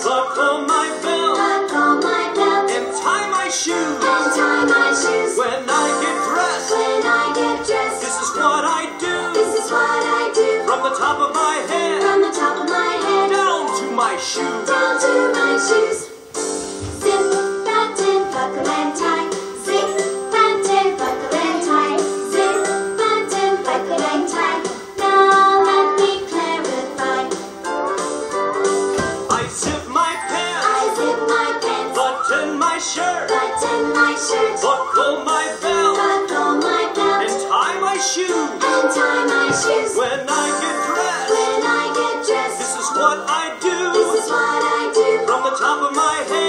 Buckle my belt, and tie my shoes. When I get dressed, this is what I do. From the top of my head, down to my shoes. Zip, button, buckle and tie. Zip, button, buckle and tie. Zip, button, buckle and tie. Now let me clarify. I zip my pants, button my shirt, buckle my belt, and tie my shoes. When I get dressed, this is what I do. From the top of my head,